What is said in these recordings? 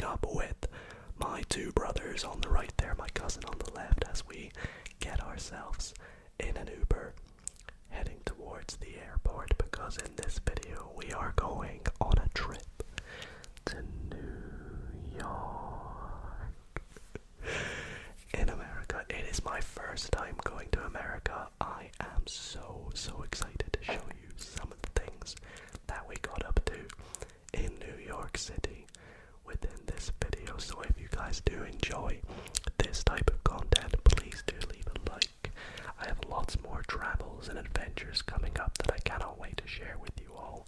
up with my two brothers on the right there, my cousin on the left, as we get ourselves in an Uber heading towards the airport, because in this video we are going on a trip to New York in America. It is my first time going to America. I am so excited to show you some of the things that we got up to in New York City within this video. So if you guys do enjoy this type of content, please do leave a like. I have lots more travels and adventures coming up that I cannot wait to share with you all,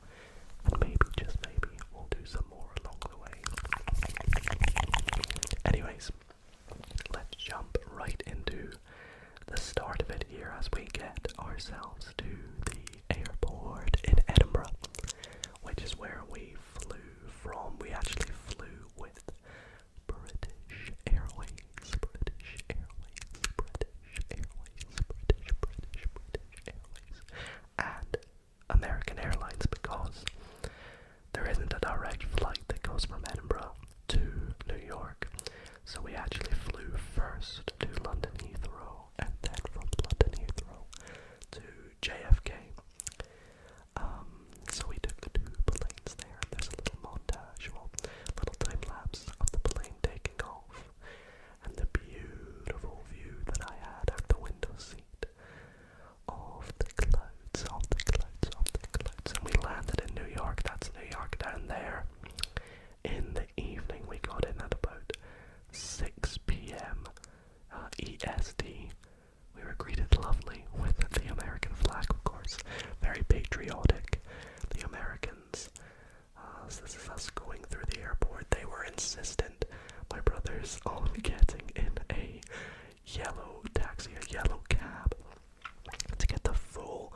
and maybe, just maybe, we'll do some more along the way. Anyways, let's jump right into the start of it here as we get ourselves to the airport in Edinburgh, which is where we flew from. We actually flew with British Airways, and American Airlines, because there isn't a direct flight that goes from Edinburgh to New York. So we actually flew first to London Heathrow, and then from London Heathrow to JFK. So we took the two planes there. There's a little montage, well, little time lapse of the plane taking off, and the beautiful view that I had out the window seat of the clouds, and we landed in New York. That's New York down there. In the evening, we got in at about 6 p.m. EST. We were greeted lovely with the American flag, of course, very patriotic. The Americans, so this is us going through the airport. They were insistent, my brothers, on getting in a yellow taxi, a yellow cab, to get the full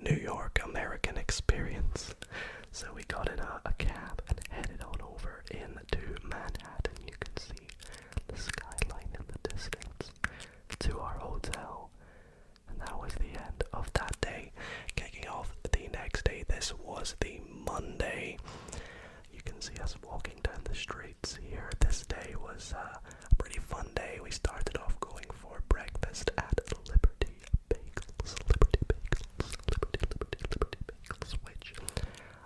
New York American experience. So we got in a cab and headed on over into Manhattan. You can see the skyline in the distance to our hotel. And that was the end of that day. Kicking off the next day, this was the Monday. You can see us walking down the streets here. This day was a pretty fun day. We started off going for breakfast at Liberty Bagels, which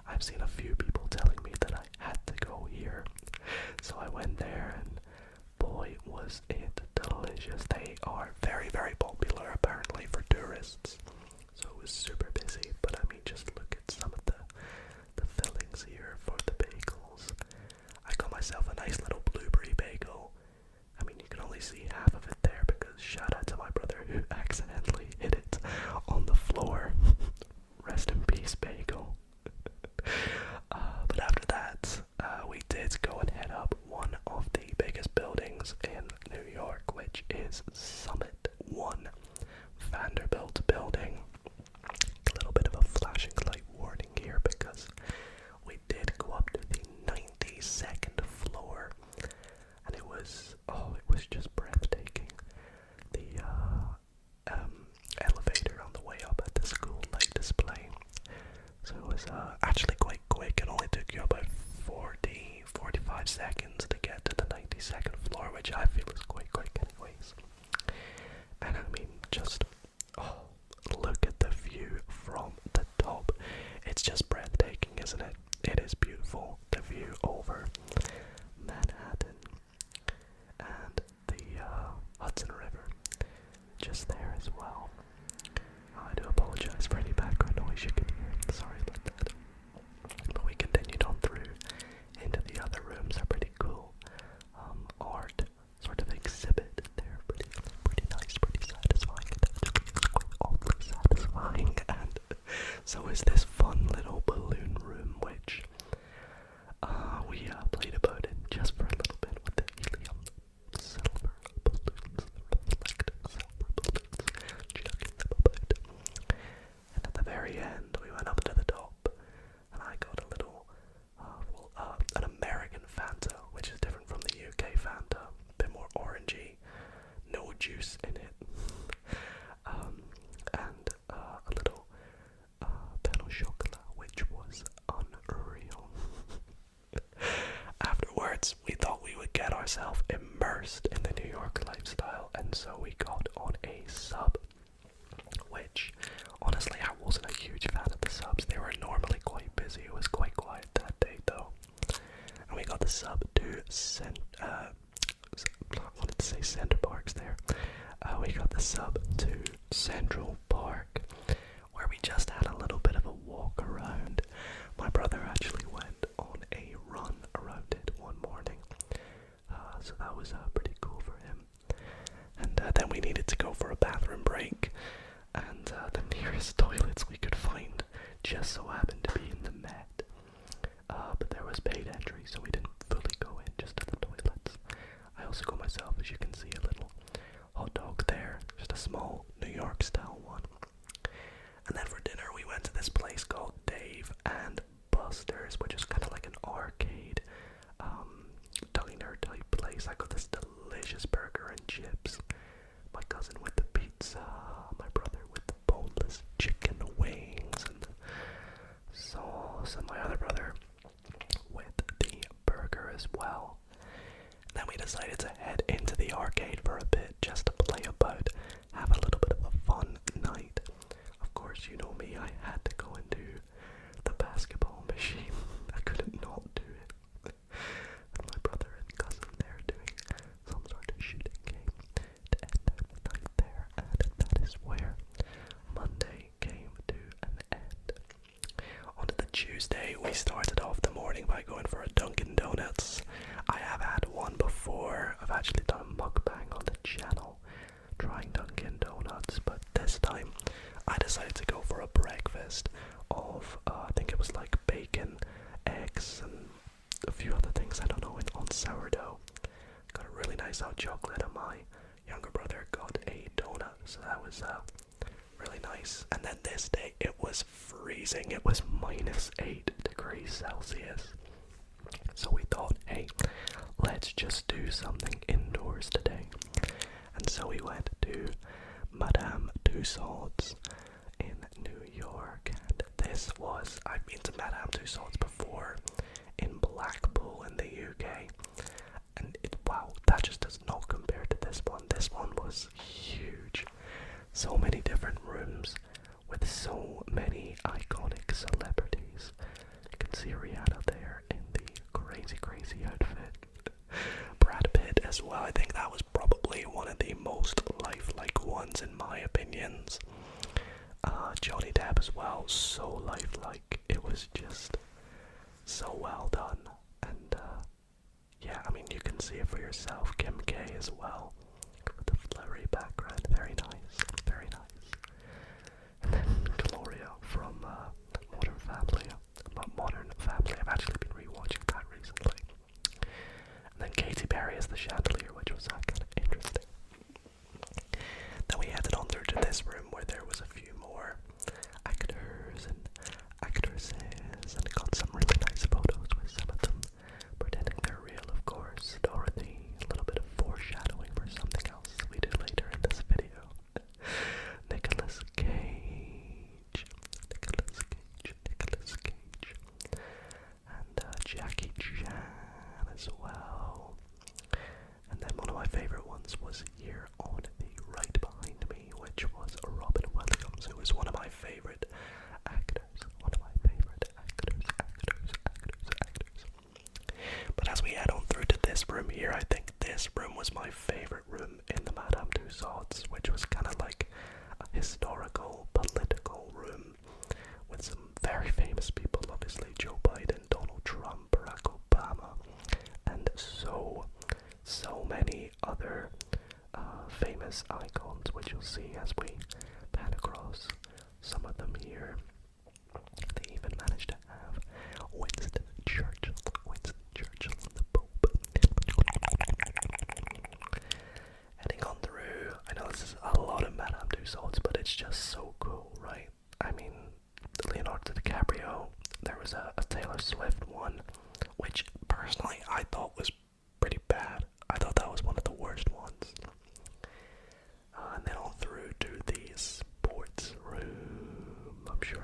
I've seen a few people telling me that I had to go here. So I went there, and boy, was it delicious. They are very popular apparently for tourists. So it was super busy, but I mean, just look at some of the fillings here for the bagels. I got myself a nice little blueberry bagel. I mean, you can only see half of it there because shout out to my brother who accidentally hit it on the floor. Rest in peace, bagel. But after that, we did go and head up one of the biggest buildings in New York, which is Summit 1 Vanderbilt building. A little bit of a flashing light warning here because we did go up to the 92nd floor, and it was just breathtaking. The elevator on the way up at the school light display. So it was actually quite quick. It only took you about 45 seconds to get to the 92nd floor, which I feel is quite quick anyways. And I mean, just look at the view from the top. It's just breathtaking, isn't it? It is beautiful. The view over Manhattan and the Hudson River just there as well. I do apologize for any background noise you can hear. Sorry about that. But we continued on through into the other rooms. Are pretty cool art sort of exhibit. They're pretty nice, pretty satisfying. It actually is quite oddly satisfying. And so is this fun little balloon room, which we played about it just for a little bit with the helium silver balloons, reflective silver balloons, chugging them about. And at the very end, we went up to the top, and I got a little, an American Fanta, which is different from the UK Fanta, a bit more orangey, no juice in it, and a little pain au chocolat, which was unreal. Afterwards, we thought we myself immersed in the New York lifestyle, and so we got on a sub, which honestly I wasn't a huge fan of the subs. They were normally quite busy. It was quite quiet that day though. And we got the sub to I wanted to say Center Parks there. We got the sub to Central Park, where we just had a little bit of a walk around. My brother actually went on a run around it one morning, so that was pretty cool for him. And then we needed to go for a bathroom break, and the nearest toilets we could find just so happened to be in the Met. But there was paid entry, so we didn't fully go in, just to the toilets. I also got myself, as you can see, a little hot dog there, just a small New York style one. And then for dinner we went to this place called Dave and Buster's, which is kind of like an arcade diner type place. I got this delicious burger and chips, my cousin with the pizza, my brother with the boneless chicken wings and the sauce, and my other brother with the burger as well. And then we decided to head into the arcade for a bit, just to play about, have a little bit of a fun night. Of course, you know me, I had to go and do the basketball machine. I couldn't not do it. And my brother and cousin there doing some sort of shooting game to end the night there. And that is where Monday came to an end. On the Tuesday, we started off the morning by going for a Dunkin' Donuts. I have had one before. I've actually done a mukbang on the channel trying Dunkin' Donuts, but this time I decided to go for a breakfast of, I think it was like bacon, eggs, and a few other things, I don't know, on sourdough. Got a really nice hot chocolate, and my younger brother got a donut, so that was really nice. And then this day, it was freezing. It was -8 degrees Celsius. So we thought, hey, let's just do something indoors today. And so we went to Madame Tussauds in New York. And this was, I've been to Madame Tussauds before in Blackpool in the UK. And wow, that just does not compare to this one. This one was huge. So many different rooms with so many iconic celebrities. You can see Rihanna there in the crazy outfit. Brad Pitt as well. I think that was probably one of the most lifelike ones in my opinions. Johnny Depp as well, so lifelike. It was just so well done. And yeah, I mean, you can see it for yourself. Kim K as well, with the flurry background. Very nice, very nice. And then Gloria from Modern Family. I've actually been rewatching that recently. And then Katy Perry as the chandelier, which was kind of interesting. Then we headed on through to this room where there was a few more actors and actresses, and got some really nice photos with some of them pretending they're real, of course. Dorothy, a little bit of foreshadowing for something else we do later in this video. Nicolas Cage, and Jackie Chan as well. And then one of my favorite ones was here on the right behind me, which was Robin Williams, who is one of my favorite actors. But as we head on through to this room here, I think this room was my favorite room in the Madame Tussauds, which was kind of like a historical, political room with some very famous people, obviously Joe Biden, Donald Trump, Barack Obama, and so many other famous icons, which you'll see as we pan across some of them here. They even managed to have Winston Churchill, the Pope. Heading on through, I know this is a lot of Madame Tussauds, but it's just so cool, right? I mean, Leonardo DiCaprio, there was a Taylor Swift one, which personally I thought was pretty bad. I thought that was one of the worst ones. And then on through to the sports room. I'm sure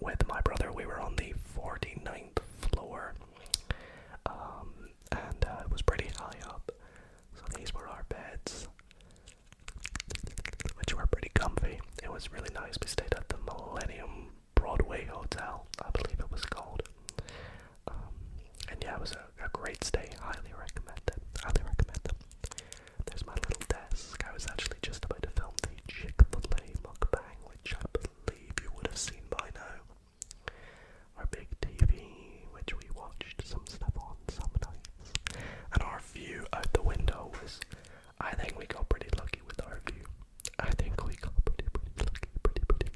with my brother. We were on the 49th floor, and it was pretty high up. So these were our beds, which were pretty comfy. It was really nice. We stayed at the Millennium Broadway Hotel, I believe it was called. And yeah, it was a great stay. Highly recommend it. Highly recommend them. There's my little desk. I was actually just about to film the Chick-fil-A mukbang, which I believe you would have seen by now. Our big TV, which we watched some stuff on some nights. And our view out the window was, I think we got pretty lucky with our view. I think we got pretty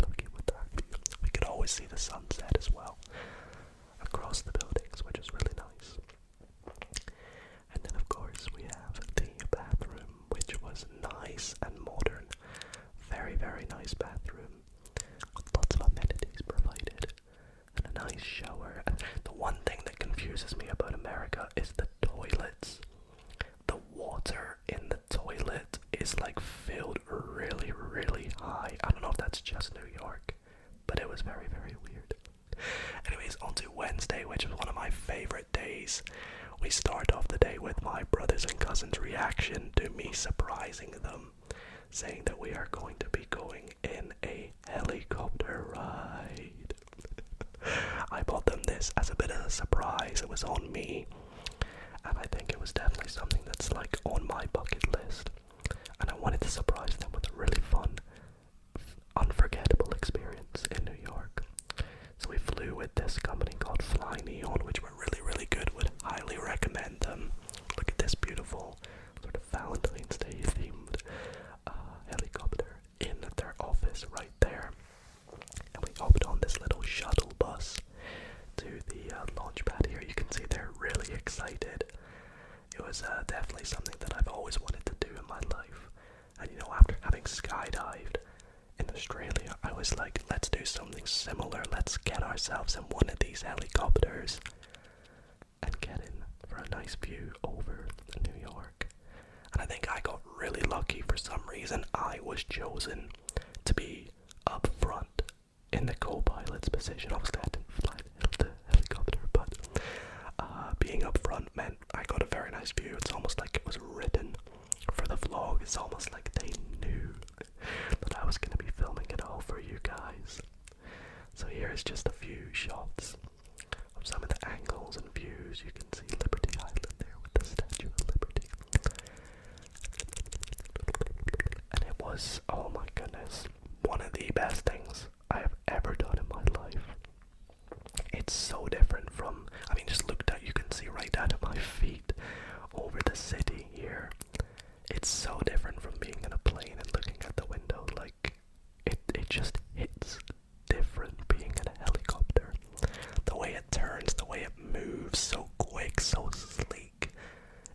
lucky with our view. We could always see the sunset as well across the buildings, which is really nice. And then of course we have the bathroom, which was nice and modern. Very, very nice bathroom. Lots of amenities provided. And a nice shower. And the one thing that confuses me about America is the toilets. The water in the toilet is like filled really, really high. I don't know if that's just New York, but it was very, very weird. Anyways, on to Wednesday, which was one of my favorite days. We start off the day with my brothers and cousins' reaction to me surprising them, saying that we are going to be going in a helicopter ride. I bought them this as a bit of a surprise. It was on me, and I think it was definitely something that's like on my bucket list. And I wanted to surprise them with a really fun, unforgettable experience in New York. So we flew with this company called Fly Neon, which were really, really good. Would highly recommend them. Look at this beautiful sort of Valentine's Day themed helicopter in their office right there. And we hopped on this little shuttle bus to the launch pad here. You can see they're really excited. It was definitely something that I've always wanted to do in my life. And you know, after having skydived in Australia, I was like, let's do something similar. Let's get ourselves in one of these helicopters and get in for a nice view over New York. And I think I got really lucky. For some reason, I was chosen to be up front in the co-pilot's position. Obviously, I didn't fly the helicopter, but being up front meant I got a very nice view. It's almost like it was written for the vlog. It's almost like they knew that I was going to be filming it all for you guys. So here's just a few shots of some of the angles and views. You can see Liberty Island there with the Statue of Liberty. And it was, oh my goodness, one of the best things I have ever done in my life. It's so different from, I mean, just look down, you can see right down to my feet over the city here. It's so different from being in a plane and looking at the window. Like, it just hits different being in a helicopter. The way it turns, the way it moves, so quick, so sleek,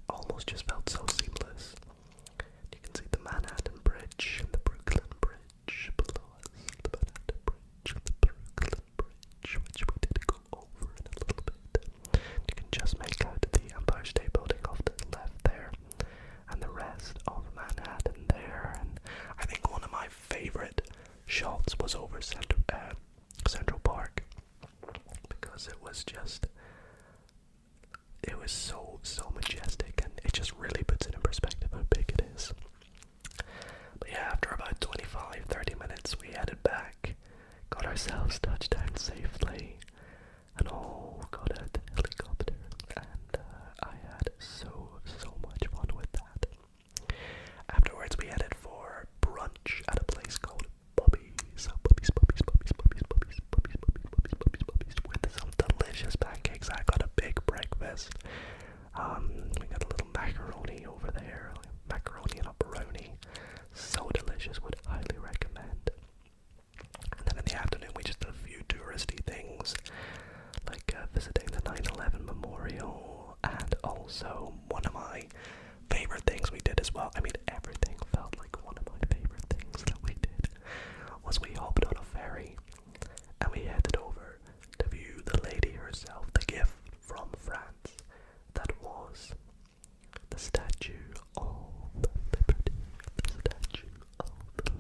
almost just felt so seamless. You can see the Manhattan Bridge and the Brooklyn Bridge below us. The Manhattan Bridge and the Brooklyn Bridge, which we did go over in a little bit. You can just make out the Empire State Building off the left there, and the rest of Manhattan there. And I think one of my favorite shots was over Central Park, because it was just, it was so majestic, and it just really puts it in perspective how big it is. But yeah, after about 25-30 minutes we headed back, got ourselves touchdown safely, and all got out the helicopter, and I had so much fun with that. Afterwards we headed for brunch at a place called Bubby's with some delicious pancakes. I got a big breakfast. We got a little macaroni over there, macaroni and a brownie. So delicious, would highly recommend. And then in the afternoon we just did a few touristy things, like visiting the 9/11 memorial, and also one of my favorite things we did as well, I mean everything felt like one of my favorite things that we did, was we hopped on a ferry and we headed over to view the lady herself, the gift from France, that was the Statue of Liberty. The Statue of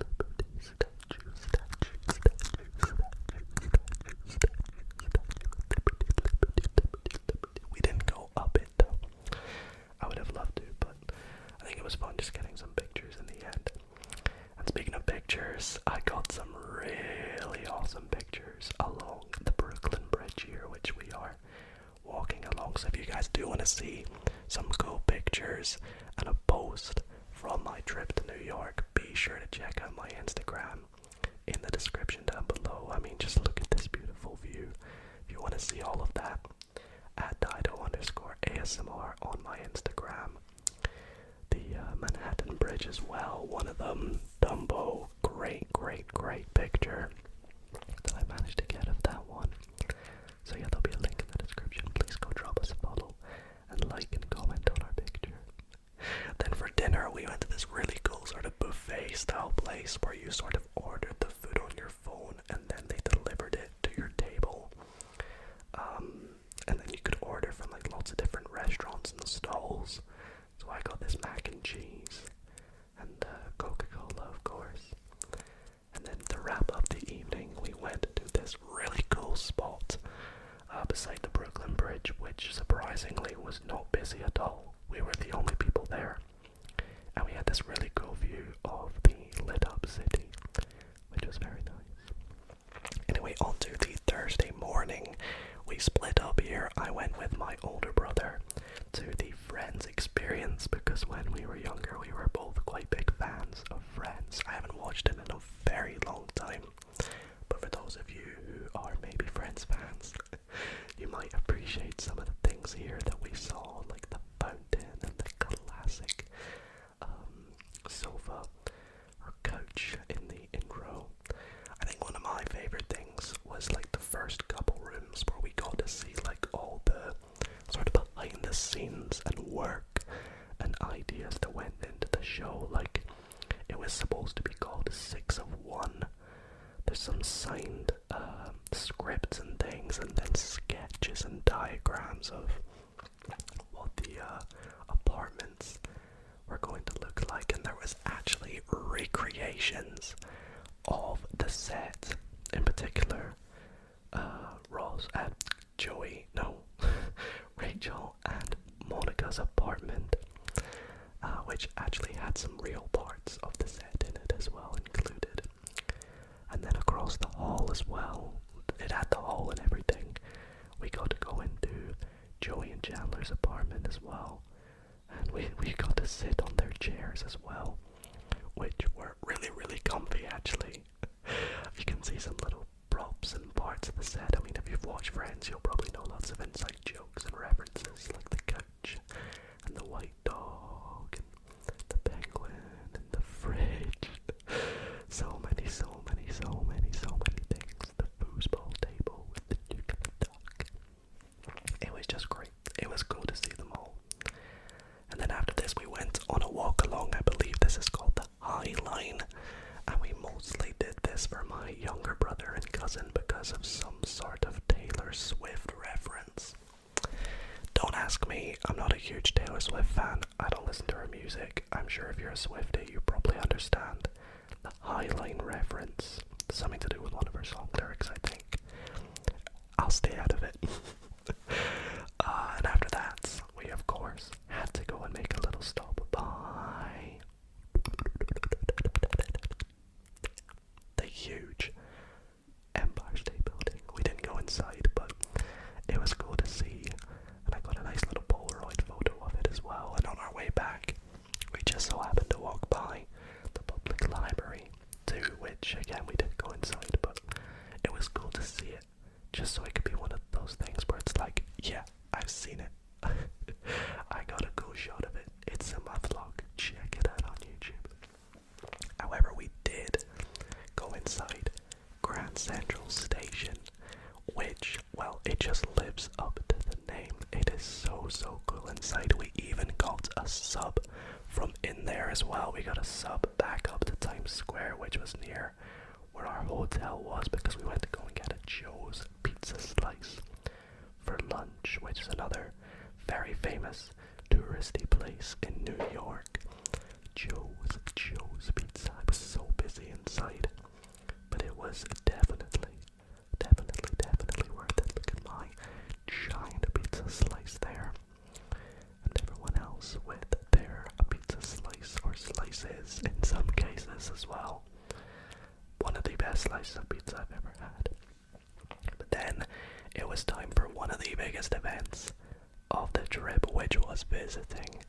So if you guys do want to see some cool pictures and a post from my trip to New York, be sure to check out my Instagram in the description down below. I mean, just look at this beautiful view. If you want to see all of that, at Dido_ASMR on my Instagram. The Manhattan Bridge as well, one of them, Dumbo, great picture that I managed to get of that one. So yeah, there'll be a link in the description. Please go drop us a follow and like and comment on our picture. Then for dinner, we went to this really cool sort of buffet style place where you sort of ordered the food on your phone and then they delivered it to your table. And then you could order from like lots of different restaurants and stalls. So I got this mac and cheese and Coca-Cola, of course. And then to wrap up the evening, we went to this really cool spot beside the Brooklyn Bridge, which surprisingly was not busy at all. We were the only people there. And we had this really cool view of the lit up city, which was very nice. Anyway, on to the Thursday morning. We split up here. I went with my older brother to the Friends experience because when we were younger we were both quite big fans of Friends. I haven't watched it in a very long time, but for those of you who are maybe Friends fans, you might appreciate some of the things here that we saw, like the fountain and the classic sofa or couch in the intro. I think one of my favorite things was like the first couple rooms where we got to see like all the sort of behind the scenes and work and ideas that went into the show. Like, it was supposed to be called 6 of 1. There's some signed scripts and things, and then sketches and diagrams of what the apartments were going to look like, and there was actually recreations of the set. In particular, Rachel and Monica's apartment, which actually had some real parts of the set in it as well included. And then across the hall as well, it had the hall and everything. We got to go into Joey and Chandler's apartment as well, and we got to sit on their chairs as well, which were really comfy actually. You can see some little props and parts of the set. I mean, if you've watched Friends, you'll probably know lots of inside jokes and references, like the couch and the white dog and the penguin and the fridge. So many things. The foosball table with the Duke and the Duck. It was just great. It was cool to see them all. And then after this, we went on a walk along. I believe this is called the High Line. And we mostly did this for my younger brother and cousin because of some sort of Taylor Swift reference. Don't ask me, I'm not a huge Taylor Swift fan. I don't listen to her music. I'm sure if you're a Swiftie, you probably understand the High Line reference. Something to do with one of her song lyrics, I think. I'll stay out of it. And after that, we of course had to go and make a little stop by the huge Empire State Building. We didn't go inside, but it was cool to see, and I got a nice little Polaroid photo of it as well. And on our way back, we just so happened to walk by the public library too, which again we didn't go inside, but it was cool to see it, just so it could be one of those things where it's like, yeah, I've seen it. I got a cool shot of it. It's in my vlog. Check it out on YouTube. However, we did go inside Grand Central Station, which, well, it just lives up to the name. It is so cool inside. We even got a sub from in there as well. We got a sub back up to Times Square, which was near where our hotel was, because we went to go and get a Joe's Pizza Slice for lunch, which is another very famous touristy place in New York. Joe's Pizza. I was so busy inside, but it was definitely worth it. Look at my giant pizza slice there, and everyone else with their pizza slice or slices in some cases as well. One of the best slices of pizza I've ever had. But then it was time for one of the biggest events of the trip, which was visiting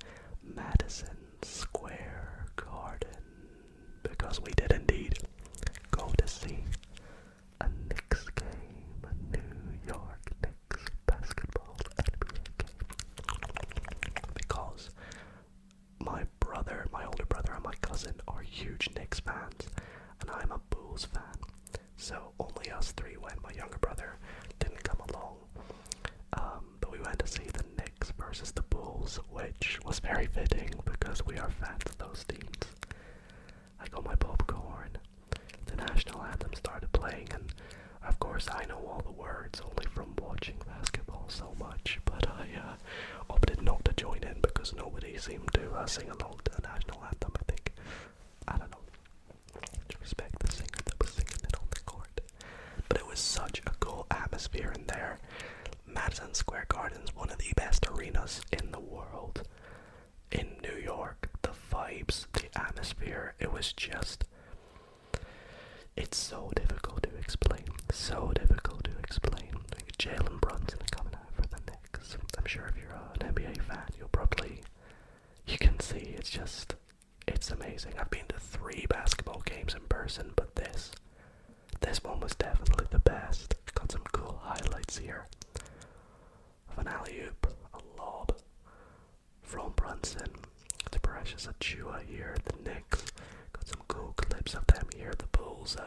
Madison Square Garden, because we did indeed go to see a Knicks game, a New York Knicks basketball NBA game, because my older brother and my cousin are huge Knicks fans, and I'm a Bulls fan. So only us three went. My younger brother didn't come along. But we went to see the Knicks versus the Bulls, which was very fitting because we are fans of those teams. I got my popcorn. The national anthem started playing, and of course I know all the words only from watching basketball so much, but I opted not to join in because nobody seemed to sing along to the national anthem. I don't know, to respect the singer that was singing it on the court. But it was such a cool atmosphere in there. Madison Square Garden is one of the best arenas in the world. In New York, the vibes, the atmosphere, it was just... It's so difficult to explain. So difficult to explain. Like Jalen Brunson coming out for the Knicks. I'm sure if you're an NBA fan, you can see it's amazing. I've been to 3 basketball games in person, but this one was definitely the best. Got some cool highlights here. Of an alley-oop, a lob from Brunson to Precious Achua here. The Knicks, got some cool clips of them here. The Bulls,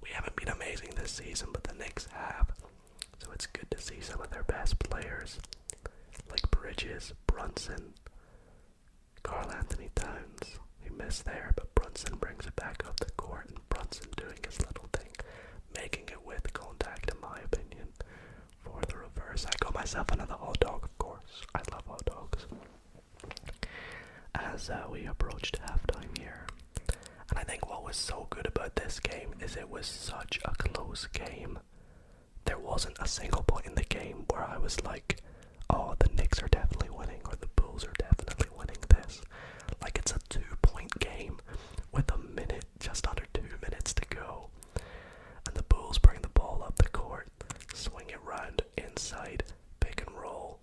we haven't been amazing this season, but the Knicks have. So it's good to see some of their best players, like Bridges, Brunson, Karl Anthony Towns. He missed there, but Brunson brings it back up the court, and Brunson doing his little thing, making it with contact, in my opinion. For the reverse, I got myself another hot dog, of course. I love hot dogs. As we approached halftime here, and I think what was so good about this game is it was such a close game. There wasn't a single point in the game where I was like, oh, the Knicks are definitely winning, or the Bulls are definitely winning this. Like, it's a 2-point game with just under 2 minutes to go. And the Bulls bring the ball up the court, swing it round inside, pick and roll,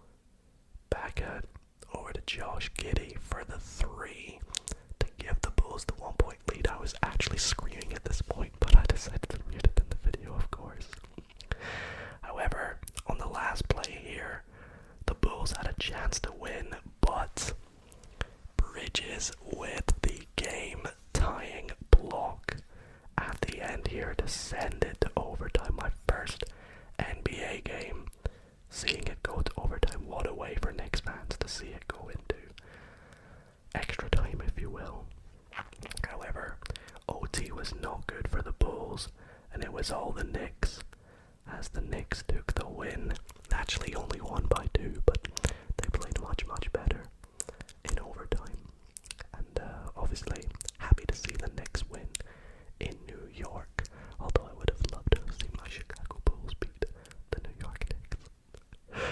back out over to Josh Giddey for the 3 to give the Bulls the 1-point lead. I was actually screaming at this point, but I decided to mute it in the video, of course. However, on the last play here, the Bulls had a chance to win, but Bridges with the game-tying block at the end here to send it to overtime. My first NBA game, seeing it go to overtime. What a way for Knicks fans to see it go into extra time, if you will. However, OT was not good for the Bulls, and it was all the Knicks, as the Knicks took the win. Actually only won by 2, but they played much, much better in overtime. And obviously, happy to see the Knicks win in New York, although I would have loved to have seen my Chicago Bulls beat the New York Knicks.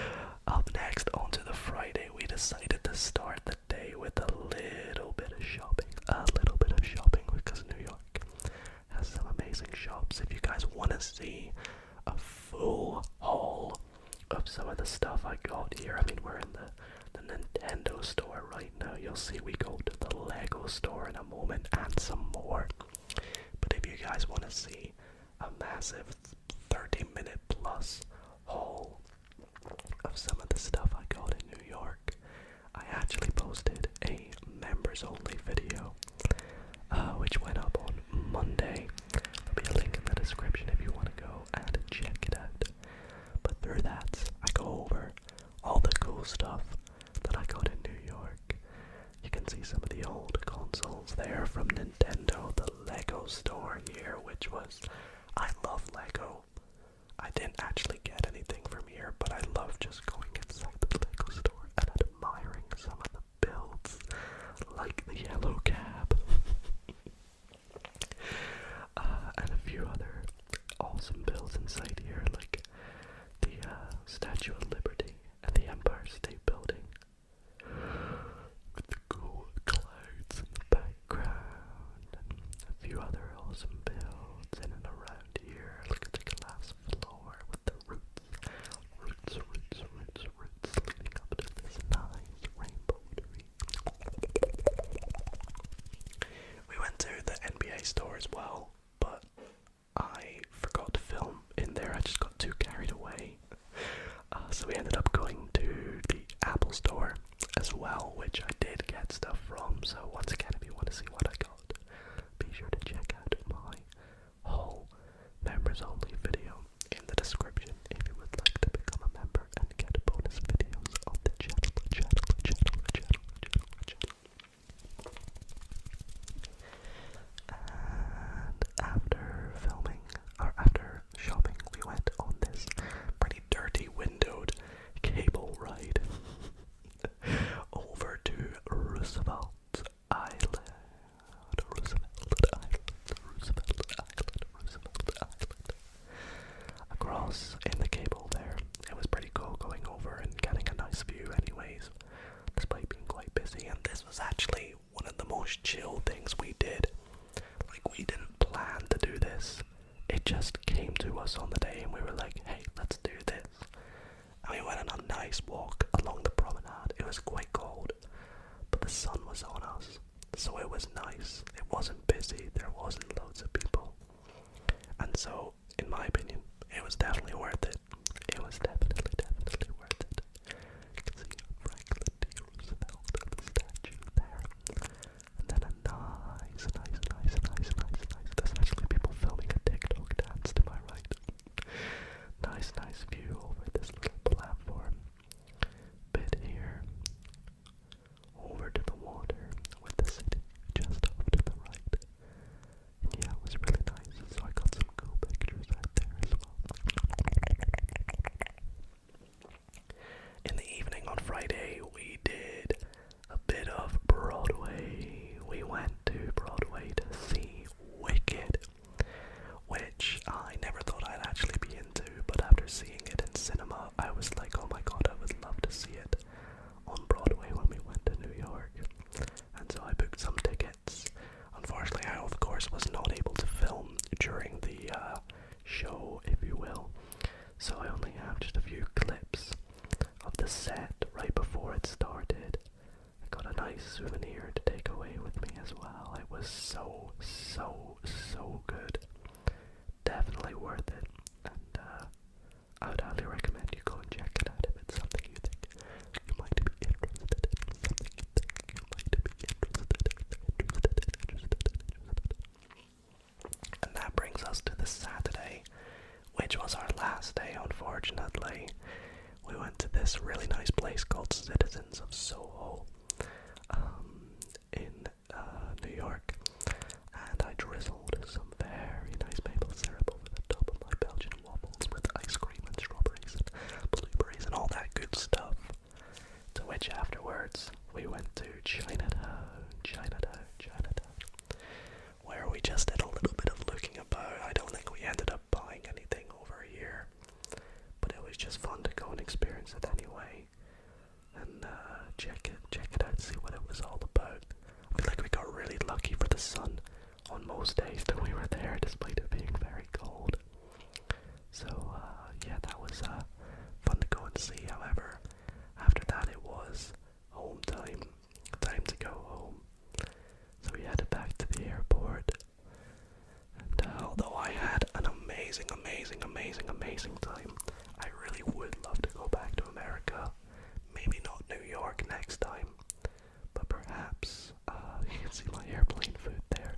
Up next, onto the Friday, we decided to start the day with a little bit of shopping. Because New York has some amazing shops. If you guys want to see a full haul of some of the stuff I got here, I mean, we're in the Nintendo store right now. You'll see we go to the Lego store in a moment and some more. But if you guys want to see a massive 30-minute plus haul of some of the stuff I got in New York, I actually posted a members only video, which went up on Monday. There'll be a link in the description if you want to go and check it out. But through that, I go over all the cool stuff that I got in New York. You can see some of the old consoles there from Nintendo, the Lego store here, which was... I love Lego. I didn't actually get nice walk along the promenade. It was quite cold, but the sun was on us, so it was nice. It wasn't busy, there wasn't loads of people. And so, in my opinion, it was definitely worth it. It was definitely worth it. You can see Franklin D. Roosevelt, the statue there. And then a nice, there's actually people filming a TikTok dance to my right. Nice view over this little platform. Bit here. Over to the water with the city just off to the right. And yeah, it was really nice. So I got some cool pictures out there as well. In the evening on Friday, we did a bit of Broadway. We went to Broadway to see Wicked, which I never thought I'd actually be into, but after seeing it in cinema, I was like, oh my god, I would love to see it on Broadway when we went to New York. And so I booked some tickets. Unfortunately, I of course was not able to film during the show, if you will, so I only have just a few clips of the set right before it started. I got a nice souvenir to take away with me as well. It was so good. Definitely worth it. And I would highly recommend you go and check it out if it's something you think you might be interested in. And that brings us to the Saturday, which was our last day, unfortunately. We went to this really nice place called Citizens of Soho in New York, and I drizzled some very nice maple syrup over the top of my Belgian waffles with ice cream and strawberries and blueberries and all that good stuff. To which afterwards we went to Chinatown, where we just did a little bit of looking about. I don't think we ended up buying anything over here, but it was just fun to go and experience it anyway, and check it out, see what it was all about. I feel like we got really lucky for the sun on most days that we were there, despite it being very cold. So yeah, that was fun to go and see. However, after that it was home time to go home. So we headed back to the airport, and although I had an amazing time, I really would love to go back to America. Maybe not New York next time, but perhaps, you can see my airplane food there,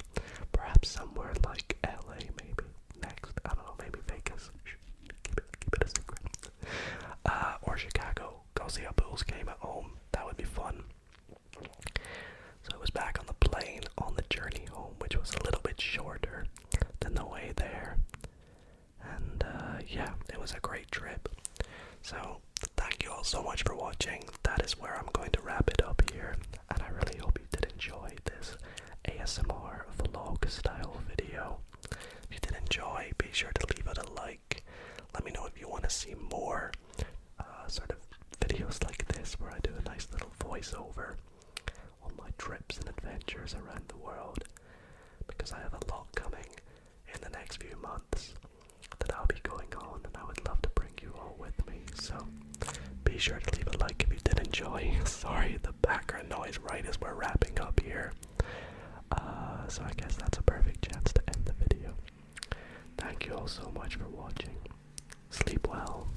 perhaps somewhere like LA maybe next. I don't know, maybe Vegas. Keep it a secret. Or Chicago. Go see a Bulls game at home. That would be fun. So I was back on the plane on the journey home, which was a little bit shorter than the way there. And yeah, it was a great trip. So thank you all so much for watching. That is where I'm going to wrap it up here, and I really hope you did enjoy this ASMR vlog style video. If you did enjoy, be sure to leave it a like. Let me know if you want to see more sort of videos like this, where I do a nice little voiceover on my trips and adventures around the world, because I have a lot coming in the next few months that I'll be going on, and I would love to bring you all with me. So be sure to leave a like if you did enjoy. Sorry, the background noise right as we're wrapping up here. So I guess that's a perfect chance to end the video. Thank you all so much for watching. Sleep well.